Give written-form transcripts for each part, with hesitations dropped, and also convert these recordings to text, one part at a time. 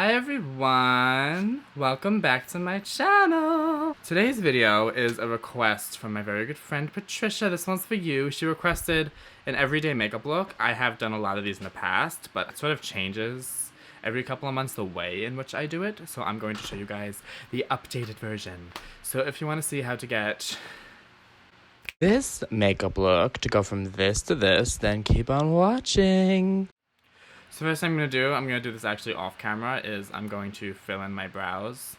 Hi everyone! Welcome back to my channel! Today's video is a request from my very good friend Patricia. This one's for you. She requested an everyday makeup look. I have done a lot of these in the past, but it sort of changes every couple of months the way in which I do it. So I'm going to show you guys the updated version. So if you want to see how to get this makeup look to go from this to this, then keep on watching. So first thing I'm going to do this actually off camera, is I'm going to fill in my brows.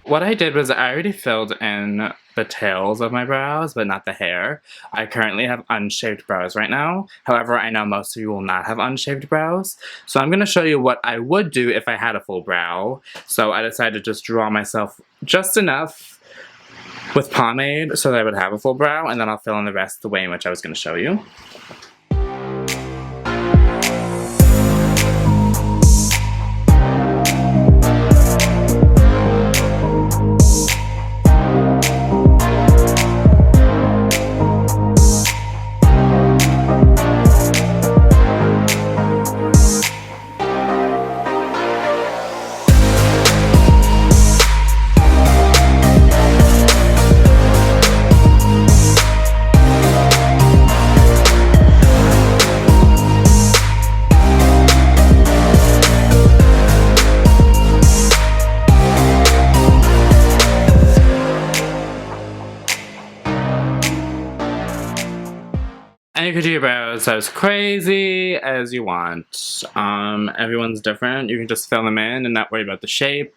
What I did was I already filled in the tails of my brows, but not the hair. I currently have unshaved brows right now. However, I know most of you will not have unshaved brows. So I'm going to show you what I would do if I had a full brow. So I decided to just draw myself just enough with pomade so that I would have a full brow, and then I'll fill in the rest the way in which I was going to show you. And you could do your brows as crazy as you want. Everyone's different. You can just fill them in and not worry about the shape.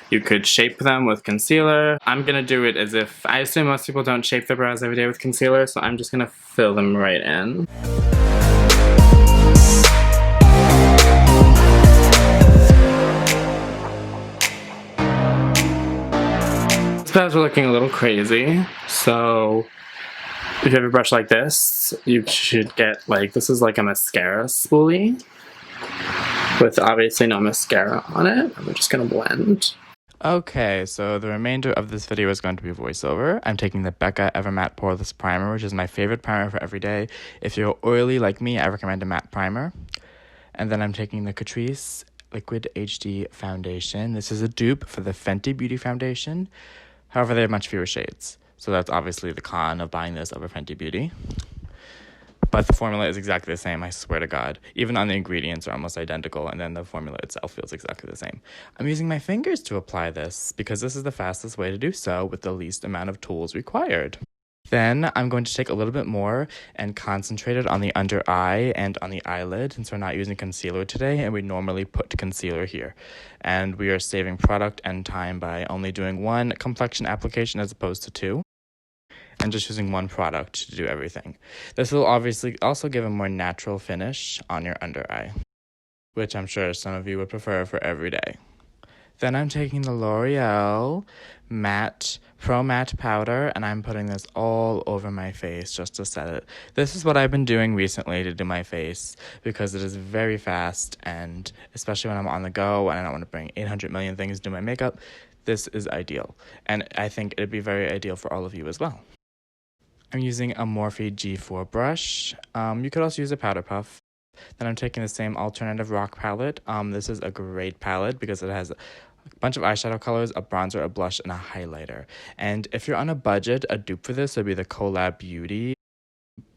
You could shape them with concealer. I'm gonna do it as if, I assume most people don't shape their brows every day with concealer, so I'm just gonna fill them right in. These brows are looking a little crazy, so if you have a brush like this, you should get, like, this is like a mascara spoolie with obviously no mascara on it. I'm just gonna blend. Okay, so the remainder of this video is going to be voiceover. I'm taking the Becca Ever Matte Poreless Primer, which is my favorite primer for every day. If you're oily like me, I recommend a matte primer. And then I'm taking the Catrice Liquid HD Foundation. This is a dupe for the Fenty Beauty Foundation. However, they have much fewer shades. So that's obviously the con of buying this over Fenty Beauty. But the formula is exactly the same, I swear to God. Even on the ingredients are almost identical, and then the formula itself feels exactly the same. I'm using my fingers to apply this, because this is the fastest way to do so with the least amount of tools required. Then I'm going to take a little bit more and concentrate it on the under eye and on the eyelid, since we're not using concealer today, and we normally put concealer here. And we are saving product and time by only doing one complexion application as opposed to two, and just using one product to do everything. This will obviously also give a more natural finish on your under eye, which I'm sure some of you would prefer for every day. Then I'm taking the L'Oreal Matte Pro Matte Powder, and I'm putting this all over my face just to set it. This is what I've been doing recently to do my face, because it is very fast, and especially when I'm on the go and I don't want to bring 800 million things to do my makeup, this is ideal. And I think it'd be very ideal for all of you as well. I'm using a Morphe G4 brush. You could also use a powder puff. Then I'm taking the same alternative rock palette. This is a great palette because it has a bunch of eyeshadow colors, a bronzer, a blush, and a highlighter. And if you're on a budget, a dupe for this would be the Col-Lab Beauty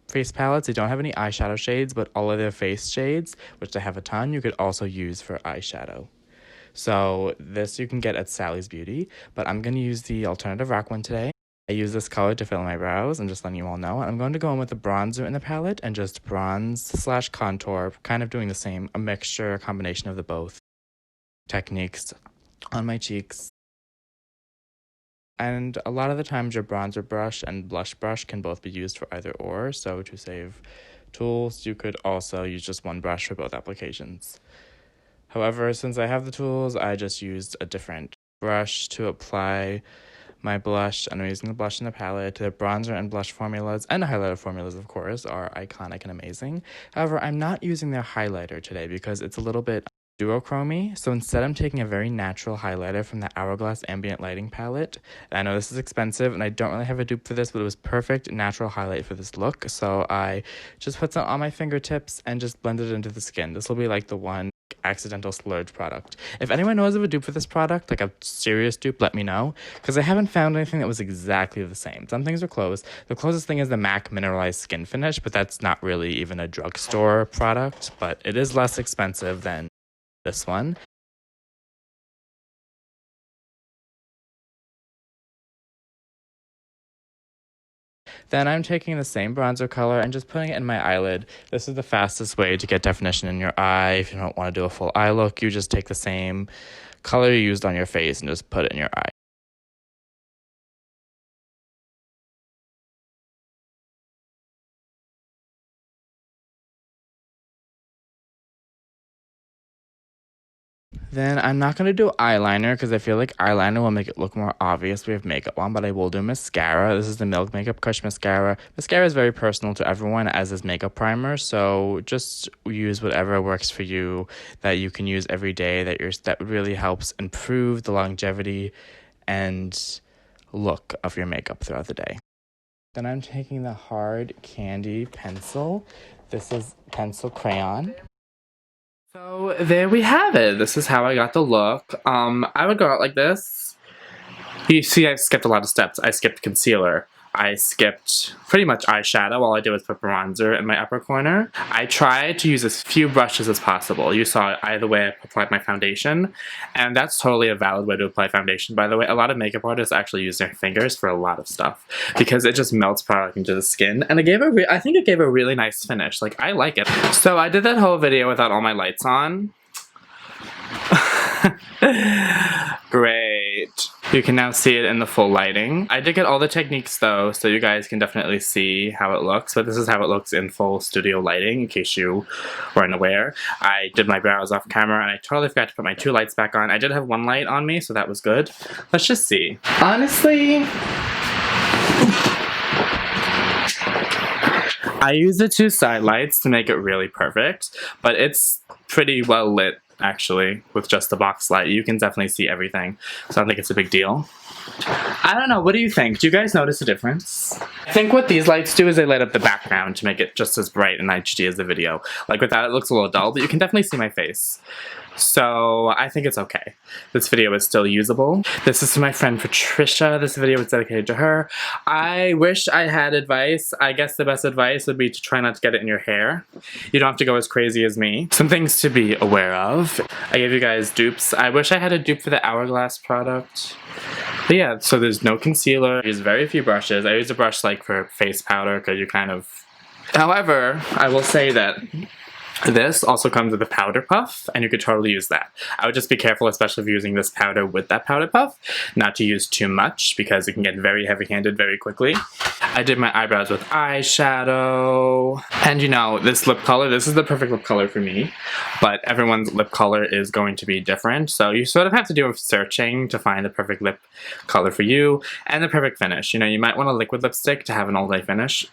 face palettes. They don't have any eyeshadow shades, but all of their face shades, which they have a ton, you could also use for eyeshadow. So this you can get at Sally's Beauty, but I'm going to use the alternative rock one today. I use this color to fill in my brows, and just letting you all know. I'm going to go in with the bronzer in the palette and just bronze / contour, kind of doing the same, a mixture, a combination of the both techniques on my cheeks. And a lot of the times your bronzer brush and blush brush can both be used for either or, so to save tools, you could also use just one brush for both applications. However, since I have the tools, I just used a different brush to apply my blush, and I'm using the blush in the palette. The bronzer and blush formulas, and highlighter formulas, of course, are iconic and amazing. However, I'm not using their highlighter today because it's a little bit duochromy, so instead I'm taking a very natural highlighter from the Hourglass Ambient Lighting palette. And I know this is expensive, and I don't really have a dupe for this, but it was perfect natural highlight for this look, so I just put some on my fingertips and just blended it into the skin. This will be like the one accidental splurge product. If anyone knows of a dupe for this product, like a serious dupe, let me know, because I haven't found anything that was exactly the same. Some things are close. The closest thing is the MAC Mineralized Skin Finish, but that's not really even a drugstore product, but it is less expensive than this one. Then I'm taking the same bronzer color and just putting it in my eyelid. This is the fastest way to get definition in your eye. If you don't want to do a full eye look, you just take the same color you used on your face and just put it in your eye. Then I'm not going to do eyeliner because I feel like eyeliner will make it look more obvious we have makeup on, but I will do mascara. This is the Milk Makeup Kush Mascara. Mascara is very personal to everyone, as is makeup primer, so just use whatever works for you that you can use every day that really helps improve the longevity and look of your makeup throughout the day. Then I'm taking the Hard Candy pencil. This is pencil crayon. So there we have it. This is how I got the look. I would go out like this. You see I skipped a lot of steps. I skipped concealer. I skipped pretty much eyeshadow. All I did was put bronzer in my upper corner. I tried to use as few brushes as possible. You saw either way I applied my foundation, and that's totally a valid way to apply foundation, by the way. A lot of makeup artists actually use their fingers for a lot of stuff because it just melts product into the skin, and I think it gave a really nice finish. Like, I like it. So I did that whole video without all my lights on. Great. You can now see it in the full lighting. I did get all the techniques though, so you guys can definitely see how it looks, but this is how it looks in full studio lighting, in case you weren't aware. I did my brows off camera and I totally forgot to put my 2 lights back on. I did have 1 light on me, so that was good. Let's just see. Honestly, I use the 2 side lights to make it really perfect, but it's pretty well lit actually with just the box light. You can definitely see everything, so I don't think it's a big deal. I don't know, what do you think? Do you guys notice a difference? I think what these lights do is they light up the background to make it just as bright and HD as the video. Like with that it looks a little dull, but you can definitely see my face. So I think it's okay. This video is still usable. This is to my friend Patricia. This video is dedicated to her. I wish I had advice. I guess the best advice would be to try not to get it in your hair. You don't have to go as crazy as me. Some things to be aware of. I gave you guys dupes. I wish I had a dupe for the Hourglass product. But yeah, so there's no concealer. I use very few brushes. I use a brush like for face powder because you kind of... However, I will say that this also comes with a powder puff, and you could totally use that. I would just be careful, especially if you're using this powder with that powder puff, not to use too much because it can get very heavy-handed very quickly. I did my eyebrows with eyeshadow. And you know, this lip color, this is the perfect lip color for me, but everyone's lip color is going to be different, so you sort of have to do a searching to find the perfect lip color for you and the perfect finish. You know, you might want a liquid lipstick to have an all-day finish.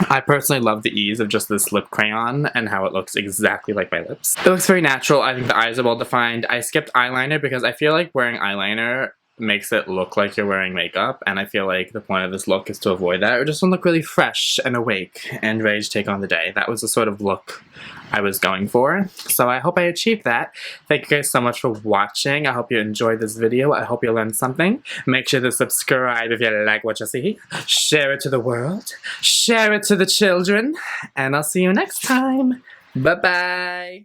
I personally love the ease of just this lip crayon and how it looks exactly like my lips. It looks very natural. I think the eyes are well defined. I skipped eyeliner because I feel like wearing eyeliner makes it look like you're wearing makeup, and I feel like the point of this look is to avoid that, or just want to look really fresh and awake and ready to take on the day. That was the sort of look I was going for, so I hope I achieved that. Thank you guys so much for watching. I hope you enjoyed this video. I hope you learned something. Make sure to subscribe if you like what you see. Share it to the world. Share it to the children. And I'll see you next time. Bye-bye.